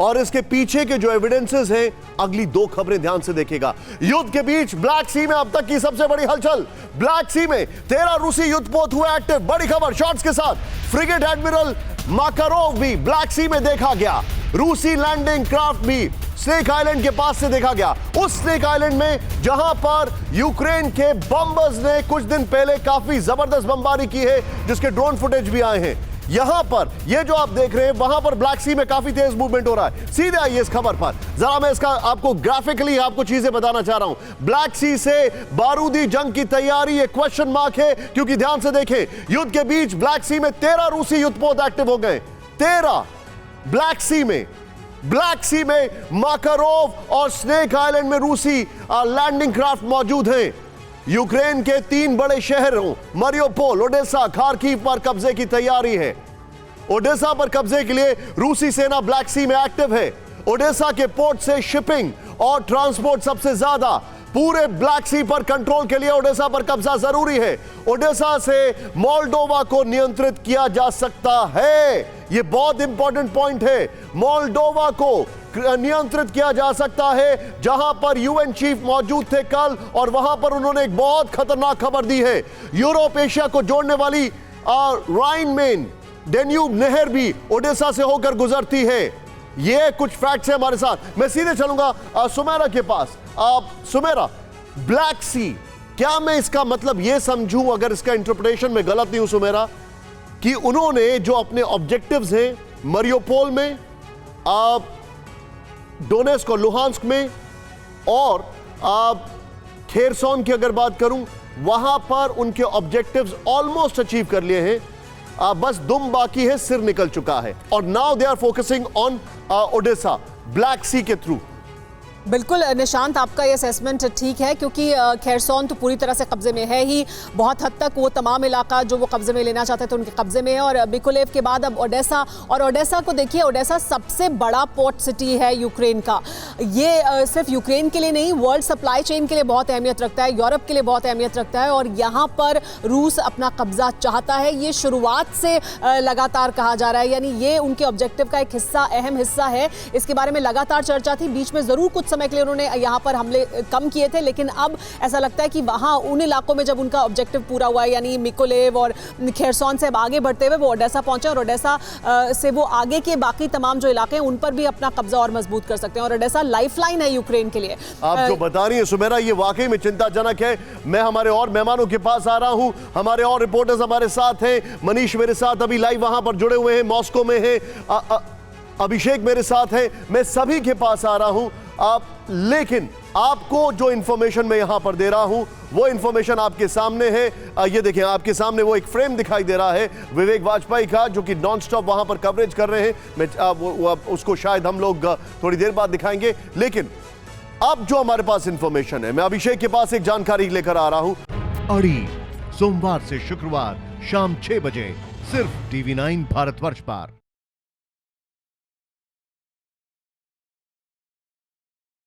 और इसके पीछे के जो एविडेंसेस हैं, अगली दो खबरें ध्यान से देखिएगा। युद्ध के बीच ब्लैक सी में अब तक की सबसे बड़ी हलचल। ब्लैक सी में 13 रूसी युद्धपोत हुए एक्टिव। बड़ी खबर शॉट्स के साथ। फ्रिगेट एडमिरल माकारोव भी ब्लैक सी में देखा गया। रूसी लैंडिंग क्राफ्ट भी स्नेक आइलैंड के पास से देखा गया। उस स्नेक आइलैंड में जहां पर यूक्रेन के बम्बर्स ने कुछ दिन पहले काफी जबरदस्त बमबारी की है, जिसके ड्रोन फुटेज भी आए हैं। यहां पर ये जो आप देख रहे हैं, वहां पर ब्लैक सी में काफी तेज मूवमेंट हो रहा है। सीधे आइए इस खबर पर, जरा मैं इसका आपको ग्राफिकली आपको चीजें बताना चाह रहा हूं। ब्लैक सी से बारूदी जंग की तैयारी एक क्वेश्चन मार्क है, क्योंकि ध्यान से देखें, युद्ध के बीच ब्लैक सी में 13 रूसी युद्धपोत एक्टिव हो गए। 13 ब्लैक सी में माकारोव और स्नेक आइलैंड में रूसी लैंडिंग क्राफ्ट मौजूद हैं। यूक्रेन के 3 बड़े शहरों मरियोपोल, ओडेसा, खार्किव पर कब्जे की तैयारी है। ओडेसा पर कब्जे के लिए रूसी सेना ब्लैक सी में एक्टिव है। ओडेसा के पोर्ट से शिपिंग और ट्रांसपोर्ट सबसे ज्यादा। पूरे ब्लैक सी पर कंट्रोल के लिए ओडेसा पर कब्जा जरूरी है। ओडेसा से मोल्डोवा को नियंत्रित किया जा सकता है। यह बहुत इंपॉर्टेंट पॉइंट है। मोल्डोवा को नियंत्रित किया जा सकता है, जहां पर यूएन चीफ मौजूद थे कल, और वहां पर उन्होंने एक बहुत खतरनाक खबर दी है। यूरोप एशिया को जोड़ने वाली राइन मेन डेन्यूब नहर भी ओडेसा से होकर गुजरती है। ये कुछ फैक्ट्स है हमारे साथ। मैं सीधे चलूंगा सुमेरा के पास। सुमेरा, ब्लैक सी, क्या मैं इसका मतलब यह समझूं, अगर इसका इंटरप्रिटेशन में गलत नहीं हूं सुमेरा, कि उन्होंने जो अपने ऑब्जेक्टिव्स हैं मरियोपोल में, डोनेस्क और लुहांस्क में, और खेरसोन की अगर बात करूं, वहां पर उनके ऑब्जेक्टिव्स ऑलमोस्ट अचीव कर लिए हैं। बस दुम बाकी है, सिर निकल चुका है। और now they are focusing on Odesa Black Sea के थ्रू। बिल्कुल निशांत, आपका ये असेसमेंट ठीक है, क्योंकि खेरसोन तो पूरी तरह से कब्जे में है ही। बहुत हद तक वो तमाम इलाका जो वो कब्जे में लेना चाहते थे उनके कब्जे में है। और मिकोलेव के बाद अब ओडेसा, और ओडेसा को देखिए, ओडेसा सबसे बड़ा पोर्ट सिटी है यूक्रेन का। ये सिर्फ यूक्रेन के लिए नहीं, वर्ल्ड सप्लाई चेन के लिए बहुत अहमियत रखता है, यूरोप के लिए बहुत अहमियत रखता है। और यहाँ पर रूस अपना कब्जा चाहता है। ये शुरुआत से लगातार कहा जा रहा है, यानी ये उनके ऑब्जेक्टिव का एक हिस्सा, अहम हिस्सा है। इसके बारे में लगातार चर्चा थी। बीच में जरूर कुछ समय के लिए उन्होंने यहां पर हमले कम किए थे, लेकिन अब ऐसा लगता है कि वहां उन इलाकों में जब उनका ऑब्जेक्टिव पूरा हुआ है, यानी मिकोलेव और खेरसोन से अब आगे बढ़ते हुए वो ओडेसा पहुंचे, और ओडेसा से वो आगे के बाकी तमाम जो इलाके हैं उन पर भी अपना कब्जा और मजबूत कर सकते हैं। और ओडेसा लाइफलाइन है यूक्रेन के लिए। आप जो बता रही है सुमेरा, ये वाकई में चिंताजनक है। मैं हमारे और मेहमानों के पास आ रहा हूं, हमारे और रिपोर्टर्स हमारे साथ हैं। मनीष मेरे साथ अभी लाइव वहां पर जुड़े हुए हैं, मॉस्को में है। अभिषेक मेरे साथ है। मैं सभी के पास आ रहा हूं। लेकिन आपको जो इंफॉर्मेशन मैं यहां पर दे रहा हूं, वो इंफॉर्मेशन आपके सामने है। ये देखें, आपके सामने वो एक फ्रेम दिखाई दे रहा है विवेक वाजपेयी का, जो कि नॉन स्टॉप वहां पर कवरेज कर रहे हैं। मैं उसको शायद हम लोग थोड़ी देर बाद दिखाएंगे। लेकिन अब जो हमारे पास इंफॉर्मेशन है, मैं अभिषेक के पास एक जानकारी लेकर आ रहा हूं। अड़ी सोमवार से शुक्रवार शाम 6 बजे सिर्फ TV9 भारतवर्ष पर।